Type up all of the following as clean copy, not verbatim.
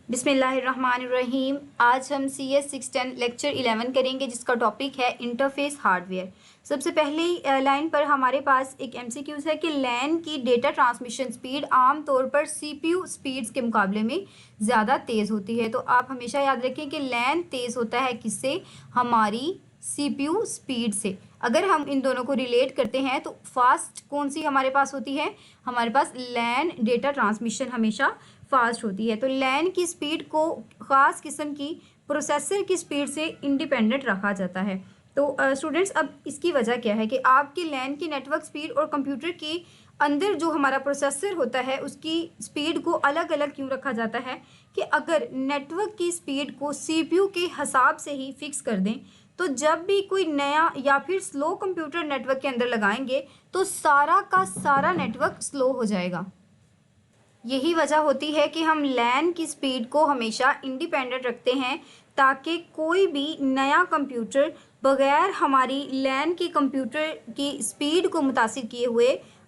बिस्मिल्लाहिर्रहमानिर्रहीम। आज हम CS 610 लेक्चर 11 करेंगे जिसका टॉपिक है इंटरफेस हार्डवेयर। सबसे पहली लाइन पर हमारे पास एक MCQs है कि लैन की डेटा ट्रांसमिशन स्पीड आम तौर पर CPU स्पीड्स के मुकाबले में ज़्यादा तेज़ होती है। तो आप हमेशा याद रखें कि लैन तेज़ होता है किससे? हमारी CPU स्पीड से। अगर हम इन दोनों को रिलेट करते हैं तो फास्ट कौन सी हमारे पास होती है? हमारे पास लैन डेटा ट्रांसमिशन हमेशा फास्ट होती है। तो लैन की स्पीड को ख़ास किस्म की प्रोसेसर की स्पीड से इंडिपेंडेंट रखा जाता है। तो स्टूडेंट्स, अब इसकी वजह क्या है कि आपकी लैन की नेटवर्क स्पीड और कंप्यूटर के अंदर जो हमारा प्रोसेसर होता है उसकी स्पीड को अलग अलग क्यों रखा जाता है कि अगर नेटवर्क की स्पीड को CPU के हिसाब से ही फिक्स कर दें तो जब भी कोई नया या फिर स्लो कंप्यूटर नेटवर्क के अंदर लगाएंगे तो सारा का सारा नेटवर्क स्लो हो जाएगा। यही वजह होती है कि हम लैन की स्पीड को हमेशा इंडिपेंडेंट रखते हैं ताकि कोई भी नया कंप्यूटर बगैर हमारी लैन की कंप्यूटर की स्पीड को मुतासिर किए हुए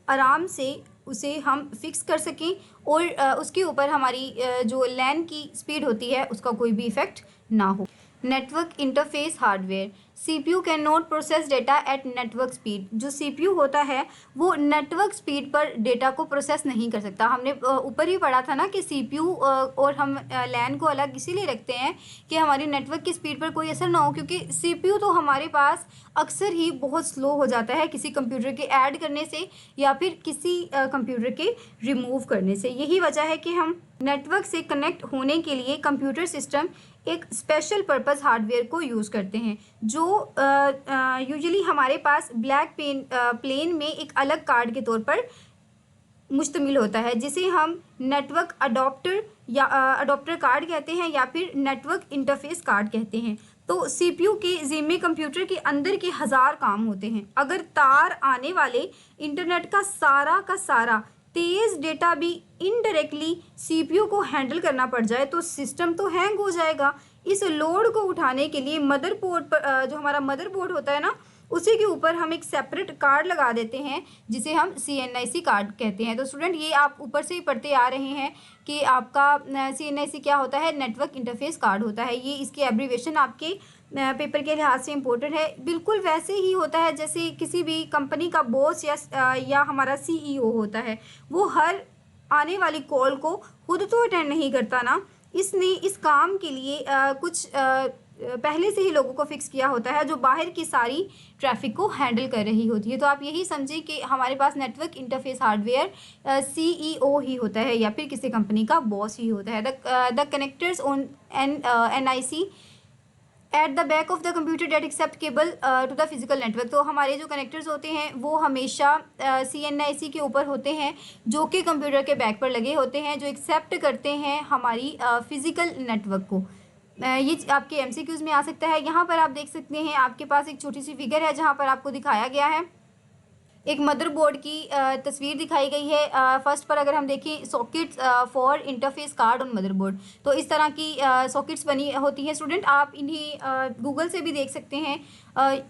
आराम से उसे हम फिक्स कर सकें और उसके ऊपर हमारी जो लैन की स्पीड होती है उसका कोई भी इफ़ेक्ट ना हो। Network interface hardware CPU can not process data eight network speed. जो CPU होता है वो नेटवर्क स्पीड पर डेटा को प्रोसेस नहीं कर सकता। हमने ऊपर ही पढ़ा था ना कि CPU और हम लैन को अलग इसीलिए रखते हैं कि हमारी नेटवर्क की स्पीड पर कोई असर ना हो, क्योंकि CPU तो हमारे पास अक्सर ही बहुत स्लो हो जाता है किसी कंप्यूटर के ऐड करने से या फिर किसी कंप्यूटर के रिमूव करने से। यही वजह है कि हम नेटवर्क से कनेक्ट होने के लिए कंप्यूटर सिस्टम एक स्पेशल पर्पस हार्डवेयर को यूज़ करते हैं जो यूजुअली हमारे पास ब्लैक प्लेन में एक अलग कार्ड के तौर पर मुश्तमिल होता है जिसे हम नेटवर्क अडॉप्टर या अडॉप्टर कार्ड कहते हैं या फिर नेटवर्क इंटरफेस कार्ड कहते हैं। तो CPU के ज़िम्मे कंप्यूटर के अंदर के हज़ार काम होते हैं। अगर तार आने वाले इंटरनेट का सारा तेज़ डेटा भी इनडायरेक्टली CPU को हैंडल करना पड़ जाए तो सिस्टम तो हैंग हो जाएगा। इस लोड को उठाने के लिए मदरबोर्ड पर जो हमारा मदरबोर्ड होता है ना उसी के ऊपर हम एक सेपरेट कार्ड लगा देते हैं जिसे हम CNIC कार्ड कहते हैं। तो स्टूडेंट, ये आप ऊपर से ही पढ़ते आ रहे हैं कि आपका CNIC क्या होता है? नेटवर्क इंटरफेस कार्ड होता है। ये इसकी एब्रीवेशन आपके पेपर के लिहाज से इम्पोर्टेंट है। बिल्कुल वैसे ही होता है जैसे किसी भी कंपनी का बॉस या हमारा CEO होता है। वो हर आने वाली कॉल को खुद तो अटेंड नहीं करता ना, इसने इस काम के लिए कुछ पहले से ही लोगों को फिक्स किया होता है जो बाहर की सारी ट्रैफिक को हैंडल कर रही होती है। तो आप यही समझें कि हमारे पास नेटवर्क इंटरफेस हार्डवेयर CEO ही होता है या फिर किसी कंपनी का बॉस ही होता है। The connectors on NIC at the back of the computer that accept cable to the physical network. तो हमारे जो कनेक्टर्स होते हैं वो हमेशा CNIC के ऊपर होते हैं जो कि कंप्यूटर के बैक पर लगे होते हैं, जो एक्सेप्ट करते हैं हमारी फिजिकल नेटवर्क को। ये आपके MCQs में आ सकता है। यहाँ पर आप देख सकते हैं आपके पास एक छोटी सी फिगर है जहाँ पर आपको दिखाया गया है एक मदरबोर्ड की तस्वीर दिखाई गई है। फर्स्ट पर अगर हम देखें sockets for interface card on motherboard, तो इस तरह की सॉकेट्स बनी होती हैं। स्टूडेंट, आप इन्हें गूगल से भी देख सकते हैं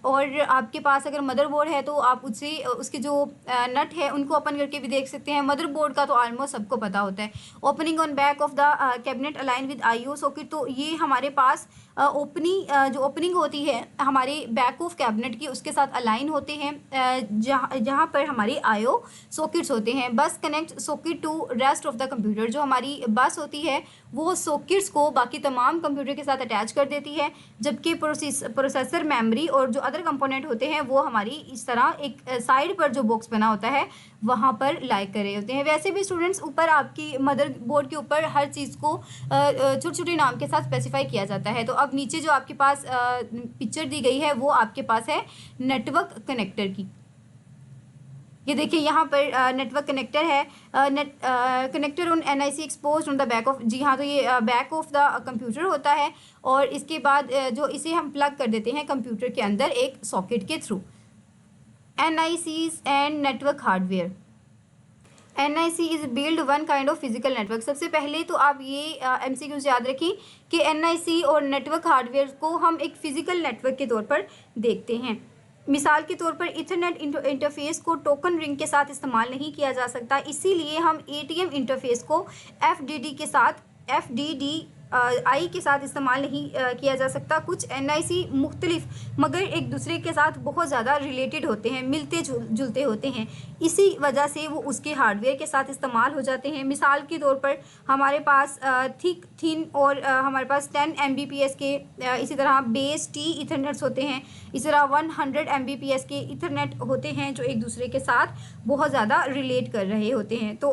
और आपके पास अगर मदरबोर्ड है तो आप उससे उसके जो नट है उनको ओपन करके भी देख सकते हैं। मदरबोर्ड का तो ऑलमोस्ट सबको पता होता है। Opening on back of the cabinet align with IO socket. तो ये हमारे पास जो ओपनिंग होती है हमारे बैक ऑफ कैबिनेट की उसके साथ अलाइन होते हैं जहाँ पर हमारी IO सॉकेट्स होते हैं। Bus connect socket to rest of the computer. जो हमारी बस होती है वो सॉकेट्स को बाकी तमाम कंप्यूटर के साथ अटैच कर देती है, जबकि प्रोसेसर, मेमोरी और जो अदर कंपोनेंट होते हैं वो हमारी इस तरह एक साइड पर जो बॉक्स बना होता है वहाँ पर लाई कर रहे होते हैं। वैसे भी स्टूडेंट्स, ऊपर आपकी मदरबोर्ड के ऊपर हर चीज़ को छोटे छोटे नाम के साथ स्पेसिफाई किया जाता है। तो अब नीचे जो आपके पास पिक्चर दी गई है वो आपके पास है नेटवर्क कनेक्टर की। ये देखिए यहाँ पर नेटवर्क कनेक्टर है। Connector on NIC exposed on the back of. जी हाँ, तो ये बैक ऑफ द कंप्यूटर होता है और इसके बाद जो इसे हम प्लग कर देते हैं कंप्यूटर के अंदर एक सॉकेट के through. NICs and network hardware. NIC is build one kind of physical network. सबसे पहले तो आप ये MCQs याद रखें कि NIC और नेटवर्क हार्डवेयर को हम एक फ़िज़िकल नेटवर्क के तौर पर देखते हैं। मिसाल के तौर पर इथरनेट इंटरफेस को टोकन रिंग के साथ इस्तेमाल नहीं किया जा सकता, इसीलिए हम ATM इंटरफेस को FDD के साथ FDD आई के साथ इस्तेमाल नहीं किया जा सकता। कुछ NIC मुख्तलिफ मगर एक दूसरे के साथ बहुत ज़्यादा रिलेटेड होते हैं, मिलते जुलते होते हैं, इसी वजह से वो उसके हार्डवेयर के साथ इस्तेमाल हो जाते हैं। मिसाल के तौर पर हमारे पास थिक थिन और हमारे पास 10 Mbps के इसी तरह बेस T ईथरनेट्स होते हैं, इसी तरह 100 Mbps के ईथरनेट होते हैं जो एक दूसरे के साथ बहुत ज़्यादा रिलेट कर रहे होते हैं। तो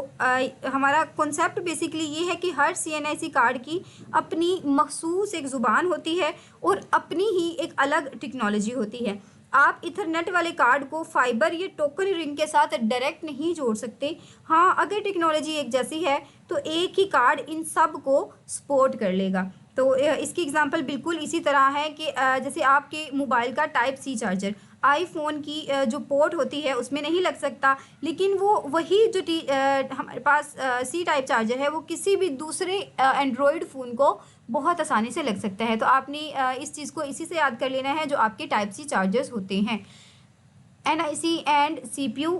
हमारा कॉन्सेप्ट बेसिकली ये है कि हर CNIC कार्ड की अपनी मखसूस एक ज़ुबान होती है और अपनी ही एक अलग टेक्नोलॉजी होती है। आप इथरनेट वाले कार्ड को फाइबर या टोकन रिंग के साथ डायरेक्ट नहीं जोड़ सकते। हाँ, अगर टेक्नोलॉजी एक जैसी है तो एक ही कार्ड इन सब को सपोर्ट कर लेगा। तो इसकी एग्जांपल बिल्कुल इसी तरह है कि जैसे आपके मोबाइल का टाइप C चार्जर आईफोन की जो पोर्ट होती है उसमें नहीं लग सकता, लेकिन वो वही जो हमारे पास C टाइप चार्जर है वो किसी भी दूसरे एंड्रॉयड फ़ोन को बहुत आसानी से लग सकता है। तो आपने इस चीज़ को इसी से याद कर लेना है जो आपके टाइप C चार्जर्स होते हैं। NIC and CPU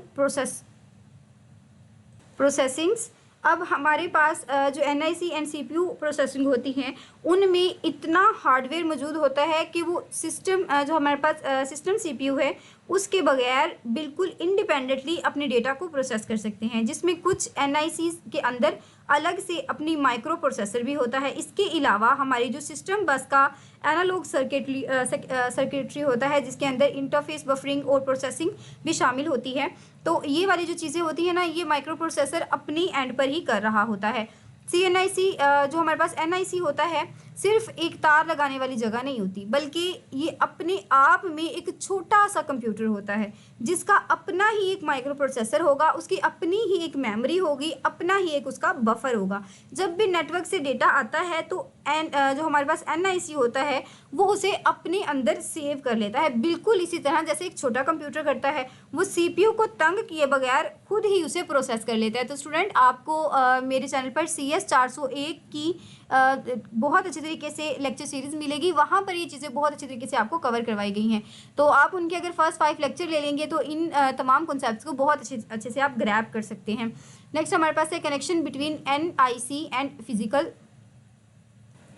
processings. अब हमारे पास जो NIC एंड CPU प्रोसेसिंग होती हैं उनमें इतना हार्डवेयर मौजूद होता है कि वो सिस्टम जो हमारे पास सिस्टम CPU है उसके बगैर बिल्कुल इंडिपेंडेंटली अपने डेटा को प्रोसेस कर सकते हैं, जिसमें कुछ NIC के अंदर अलग से अपनी माइक्रो प्रोसेसर भी होता है। इसके अलावा हमारी जो सिस्टम बस का एनालॉग सर्किटरी होता है जिसके अंदर इंटरफेस बफरिंग और प्रोसेसिंग भी शामिल होती है। तो ये वाली जो चीज़ें होती हैं ना, ये माइक्रो प्रोसेसर अपनी एंड पर ही कर रहा होता है। CNIC जो हमारे पास NIC होता है सिर्फ एक तार लगाने वाली जगह नहीं होती, बल्कि ये अपने आप में एक छोटा सा कंप्यूटर होता है जिसका अपना ही एक माइक्रो प्रोसेसर होगा, उसकी अपनी ही एक मेमोरी होगी, अपना ही एक उसका बफर होगा। जब भी नेटवर्क से डेटा आता है तो जो हमारे पास NIC होता है वो उसे अपने अंदर सेव कर लेता है, बिल्कुल इसी तरह जैसे एक छोटा कंप्यूटर करता है। वो CPU को तंग किए बगैर खुद ही उसे प्रोसेस कर लेता है। तो स्टूडेंट आपको मेरे चैनल पर CS 401 की बहुत अच्छे तरीके से लेक्चर सीरीज़ मिलेगी, वहाँ पर ये चीज़ें बहुत अच्छे तरीके से आपको कवर करवाई गई हैं। तो आप उनके अगर फर्स्ट 5 लेक्चर ले लेंगे तो इन तमाम कॉन्सेप्ट्स को बहुत अच्छे से आप ग्रैब कर सकते हैं। नेक्स्ट हमारे पास है connection between NIC and physical.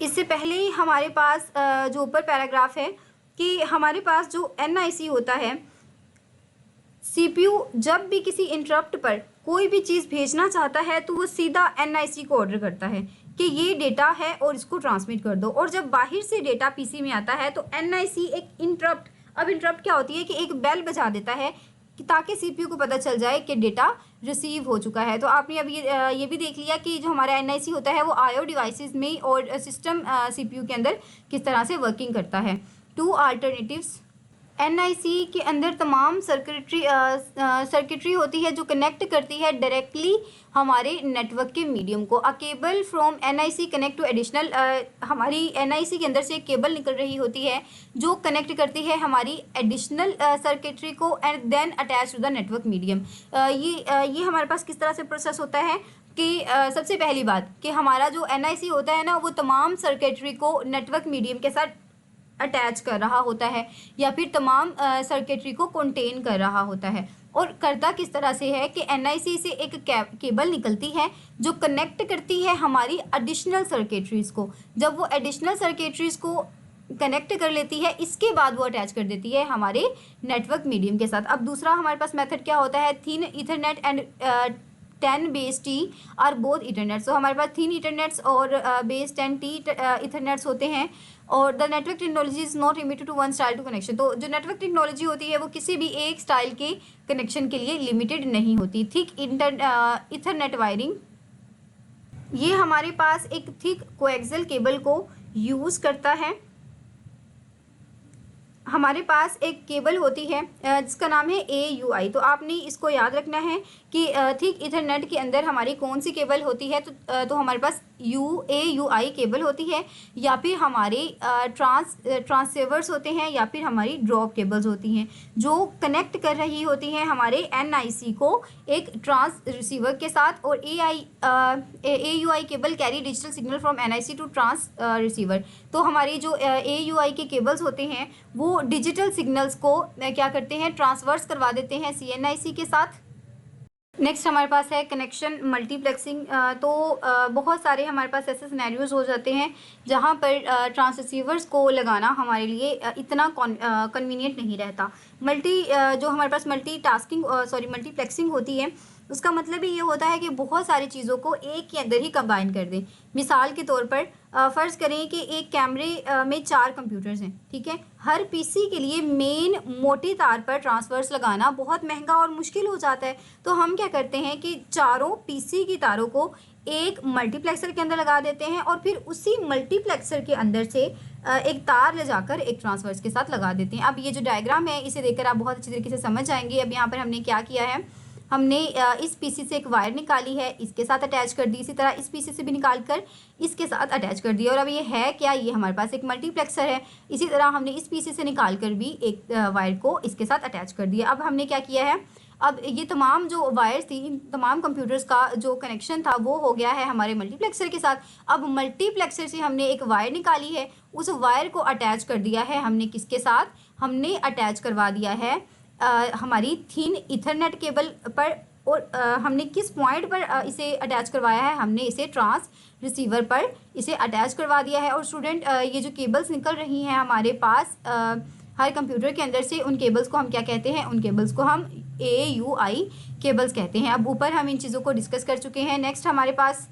इससे पहले ही हमारे पास जो ऊपर पैराग्राफ है कि हमारे पास जो NIC होता है, CPU जब भी किसी इंटरप्ट पर कोई भी चीज़ भेजना चाहता है तो वो सीधा NIC को ऑर्डर करता है कि ये डेटा है और इसको ट्रांसमिट कर दो। और जब बाहर से डेटा PC में आता है तो NIC एक इंटरप्ट, अब इंटरप्ट क्या होती है कि एक बेल बजा देता है कि ताकि CPU को पता चल जाए कि डेटा रिसीव हो चुका है। तो आपने अभी ये भी देख लिया कि जो हमारा NIC होता है वो IO डिवाइसेस में और सिस्टम CPU के अंदर किस तरह से वर्किंग करता है। 2 अल्टरनेटिव्स। NIC के अंदर तमाम सर्किटरी होती है जो कनेक्ट करती है डायरेक्टली हमारे नेटवर्क के मीडियम को। A cable from NIC connect to additional, हमारी NIC के अंदर से एक केबल निकल रही होती है जो कनेक्ट करती है हमारी एडिशनल सर्किटरी को and then attach to the network medium. ये हमारे पास किस तरह से प्रोसेस होता है कि सबसे पहली बात कि हमारा जो NIC होता है ना वो तमाम सर्किटरी को नेटवर्क मीडियम के साथ अटैच कर रहा होता है या फिर तमाम सर्किटरी को कंटेन कर रहा होता है। और करता किस तरह से है कि NIC से एक केबल निकलती है जो कनेक्ट करती है हमारी एडिशनल सर्किटरीज़ को। जब वो एडिशनल सर्किटरीज़ को कनेक्ट कर लेती है इसके बाद वो अटैच कर देती है हमारे नेटवर्क मीडियम के साथ। अब दूसरा हमारे पास मेथड क्या होता है, thin Ethernet and 10 base T are both Ethernets. तो हमारे पास थिन ईथरनेट्स और बेस 10 T ईथरनेट्स होते हैं। और the network technology is not limited to one style to connection. तो जो नेटवर्क टेक्नोलॉजी होती है वो किसी भी एक स्टाइल के कनेक्शन के लिए लिमिटेड नहीं होती। थिक ईथरनेट वायरिंग, ये हमारे पास एक थिक कोएक्सियल केबल को यूज़ करता है। हमारे पास एक केबल होती है जिसका नाम है AUI। तो आपने इसको याद रखना है कि थिक ईथरनेट के अंदर हमारी कौन सी केबल होती है। तो हमारे पास AUI केबल होती है या फिर हमारे ट्रांससेवर्स होते हैं या फिर हमारी ड्रॉप केबल्स होती हैं जो कनेक्ट कर रही होती हैं हमारे NIC को एक ट्रांस रिसीवर के साथ। और AUI cable carry digital signal from NIC to trans receiver. तो हमारी जो AUI के केबल्स होते हैं वो डिजिटल सिग्नल्स को क्या करते हैं, ट्रांसवर्स करवा देते हैं CNIC के साथ। नेक्स्ट हमारे पास है कनेक्शन मल्टीप्लेक्सिंग। तो बहुत सारे हमारे पास ऐसे सिनेरियोज हो जाते हैं जहाँ पर ट्रांससीवर्स को लगाना हमारे लिए इतना कन्वीनियंट नहीं रहता। जो हमारे पास मल्टीप्लेक्सिंग होती है, उसका मतलब ही ये होता है कि बहुत सारी चीज़ों को एक के अंदर ही कंबाइन कर दें। मिसाल के तौर पर फ़र्ज़ करें कि एक कैमरे में 4 कंप्यूटर्स हैं, ठीक है। हर पीसी के लिए मेन मोटी तार पर ट्रांसफर्स लगाना बहुत महंगा और मुश्किल हो जाता है। तो हम क्या करते हैं कि चारों पीसी की तारों को एक मल्टीप्लेक्सर के अंदर लगा देते हैं और फिर उसी मल्टीप्लेक्सर के अंदर से एक तार ले जाकर एक ट्रांसफर्स के साथ लगा देते हैं। अब ये जो डायग्राम है, इसे देखकर आप बहुत अच्छी तरीके से समझ जाएंगे। अब यहाँ पर हमने क्या किया है, हमने इस पीसी से एक वायर निकाली है, इसके साथ अटैच कर दी। इसी तरह इस पीसी से भी निकाल कर इसके साथ अटैच कर दिया। और अब ये है क्या, ये हमारे पास एक मल्टीप्लेक्सर है। इसी तरह हमने इस पीसी से निकाल कर भी एक वायर को इसके साथ अटैच कर दिया। अब हमने क्या किया है, अब ये तमाम जो वायर्स थी, इन तमाम कंप्यूटर्स का जो कनेक्शन था वो हो गया है हमारे मल्टीप्लेक्सर के साथ। अब मल्टीप्लेक्सर से हमने एक वायर निकाली है, उस वायर को अटैच कर दिया है हमने किसके साथ, हमने अटैच करवा दिया है हमारी थिन इथरनेट केबल पर। और हमने किस पॉइंट पर इसे अटैच करवाया है, हमने इसे ट्रांस रिसीवर पर इसे अटैच करवा दिया है। और स्टूडेंट, ये जो केबल्स निकल रही हैं हमारे पास हर कंप्यूटर के अंदर से, उन केबल्स को हम क्या कहते हैं, उन केबल्स को हम AUI केबल्स कहते हैं। अब ऊपर हम इन चीज़ों को डिस्कस कर चुके हैं। नेक्स्ट हमारे पास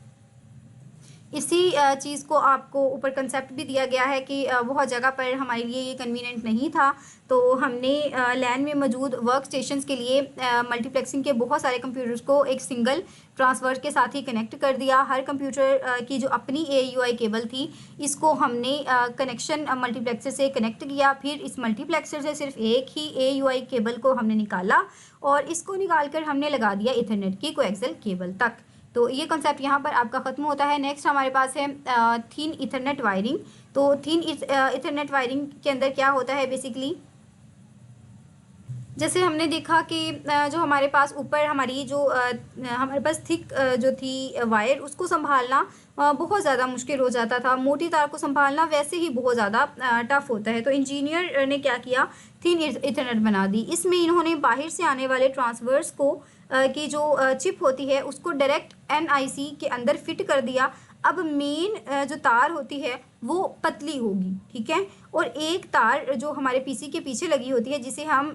इसी चीज़ को आपको ऊपर कंसेप्ट भी दिया गया है कि बहुत जगह पर हमारे लिए ये कन्वीनियंट नहीं था, तो हमने लैन में मौजूद वर्क स्टेशंस के लिए मल्टीप्लेक्सिंग के बहुत सारे कंप्यूटर्स को एक सिंगल ट्रांसफर के साथ ही कनेक्ट कर दिया। हर कंप्यूटर की जो अपनी AUI केबल थी, इसको हमने कनेक्शन मल्टीप्लेक्सर से कनेक्ट किया। फिर इस मल्टीप्लेक्सर से सिर्फ एक ही AUI केबल को हमने निकाला और इसको निकाल कर हमने लगा दिया इथरनेट की कोएक्सियल केबल तक। तो ये कॉन्सेप्ट यहाँ पर आपका ख़त्म होता है। नेक्स्ट हमारे पास है थिन इथरनेट वायरिंग। तो थिन इथरनेट वायरिंग के अंदर क्या होता है, बेसिकली जैसे हमने देखा कि जो हमारे पास ऊपर हमारी जो हमारे पास थिक जो थी वायर, उसको संभालना बहुत ज़्यादा मुश्किल हो जाता था। मोटी तार को संभालना वैसे ही बहुत ज़्यादा टफ होता है। तो इंजीनियर ने क्या किया, थिन इथरनेट बना दी। इसमें इन्होंने बाहर से आने वाले ट्रांसवर्स को की जो चिप होती है उसको डायरेक्ट NIC के अंदर फिट कर दिया। अब मेन जो तार होती है वो पतली होगी, ठीक है। और एक तार जो हमारे पीसी के पीछे लगी होती है, जिसे हम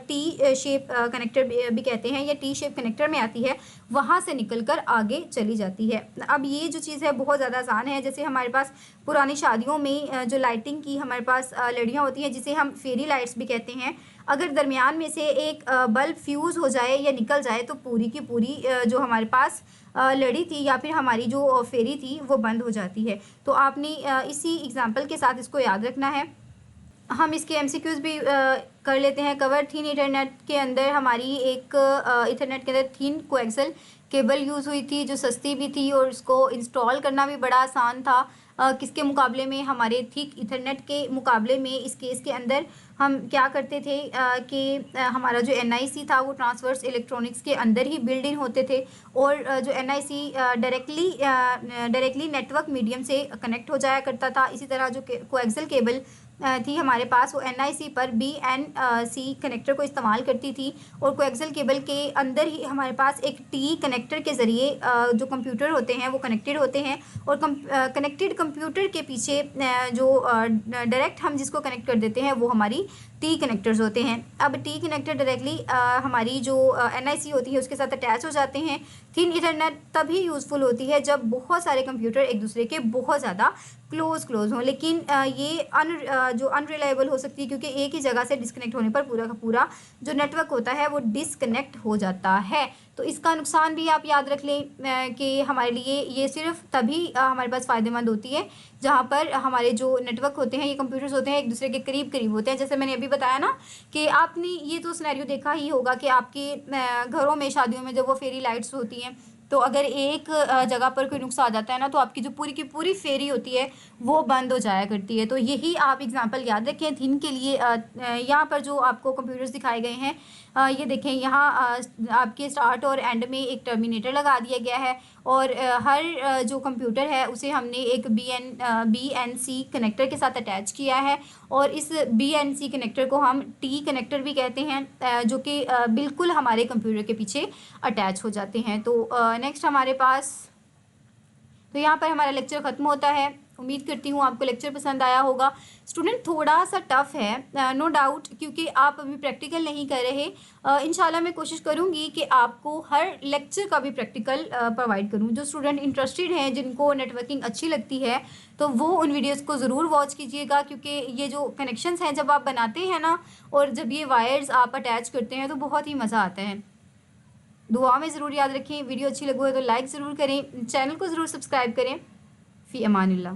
T शेप कनेक्टर भी कहते हैं या T शेप कनेक्टर में आती है, वहाँ से निकलकर आगे चली जाती है। अब ये जो चीज़ है बहुत ज़्यादा आसान है। जैसे हमारे पास पुरानी शादियों में जो लाइटिंग की हमारे पास लड़ियाँ होती हैं, जिसे हम फेरी लाइट्स भी कहते हैं, अगर दरमियान में से एक बल्ब फ्यूज़ हो जाए या निकल जाए तो पूरी की पूरी जो हमारे पास लड़ी थी या फिर हमारी जो फेरी थी वो बंद हो जाती है। तो आपने इसी एग्जांपल के साथ इसको याद रखना है। हम इसके MCQs भी कर लेते हैं कवर। थिन इथरनेट के अंदर हमारी एक इथरनेट के अंदर थिन कोएक्सियल केबल यूज़ हुई थी, जो सस्ती भी थी और उसको इंस्टॉल करना भी बड़ा आसान था। किसके मुकाबले में, हमारे थिक इथरनेट के मुकाबले में। इस केस के अंदर हम क्या करते थे कि हमारा जो NIC था वो ट्रांसवर्स इलेक्ट्रॉनिक्स के अंदर ही बिल्ड इन होते थे और जो NIC डायरेक्टली नेटवर्क मीडियम से कनेक्ट हो जाया करता था। इसी तरह जो कोएक्सियल केबल थी हमारे पास, वो NIC पर BNC कनेक्टर को इस्तेमाल करती थी और कोएक्सियल केबल के अंदर ही हमारे पास एक T कनेक्टर के ज़रिए जो कंप्यूटर होते हैं वो कनेक्टेड होते हैं। और कनेक्टेड कंप्यूटर के पीछे जो डायरेक्ट हम जिसको कनेक्ट कर देते हैं वो हमारी T कनेक्टर्स होते हैं। अब T कनेक्टर डायरेक्टली हमारी जो NIC होती है उसके साथ अटैच हो जाते हैं। थिन इथरनेट तभी यूज़फुल होती है जब बहुत सारे कंप्यूटर एक दूसरे के बहुत ज़्यादा क्लोज हों, लेकिन ये जो अनरिलायबल हो सकती है, क्योंकि एक ही जगह से डिस्कनेक्ट होने पर पूरा का पूरा जो नेटवर्क होता है वो डिस्कनेक्ट हो जाता है। तो इसका नुकसान भी आप याद रख लें कि हमारे लिए ये सिर्फ तभी हमारे पास फ़ायदेमंद होती है जहाँ पर हमारे जो नेटवर्क होते हैं, ये कंप्यूटर्स होते हैं, एक दूसरे के करीब होते हैं। जैसे मैंने अभी बताया ना कि आपने ये तो सिनेरियो देखा ही होगा कि आपके घरों में, शादियों में जब वो फेरी लाइट्स होती हैं तो अगर एक जगह पर कोई नुक्स आ जाता है ना, तो आपकी जो पूरी की पूरी फेरी होती है वो बंद हो जाया करती है। तो यही आप एग्जांपल याद रखें थिन के लिए। यहाँ पर जो आपको कंप्यूटर्स दिखाए गए हैं, ये देखें यहाँ आपके स्टार्ट और एंड में एक टर्मिनेटर लगा दिया गया है, और हर जो कंप्यूटर है उसे हमने एक BNC कनेक्टर के साथ अटैच किया है, और इस BNC कनेक्टर को हम T कनेक्टर भी कहते हैं, जो कि बिल्कुल हमारे कंप्यूटर के पीछे अटैच हो जाते हैं। तो नेक्स्ट हमारे पास, तो यहाँ पर हमारा लेक्चर ख़त्म होता है। उम्मीद करती हूँ आपको लेक्चर पसंद आया होगा। स्टूडेंट थोड़ा सा टफ़ है, नो डाउट, क्योंकि आप अभी प्रैक्टिकल नहीं कर रहे। इंशाल्लाह मैं कोशिश करूँगी कि आपको हर लेक्चर का भी प्रैक्टिकल प्रोवाइड करूँ। जो स्टूडेंट इंटरेस्टेड हैं, जिनको नेटवर्किंग अच्छी लगती है, तो वो उन वीडियोज़ को ज़रूर वॉच कीजिएगा, क्योंकि ये जो कनेक्शंस हैं जब आप बनाते हैं ना, और जब ये वायर्स आप अटैच करते हैं तो बहुत ही मज़ा आता है। दुआ में ज़रूर याद रखें। वीडियो अच्छी लगी हो तो लाइक ज़रूर करें, चैनल को ज़रूर सब्सक्राइब करें। फ़ी अमानिल्लाह।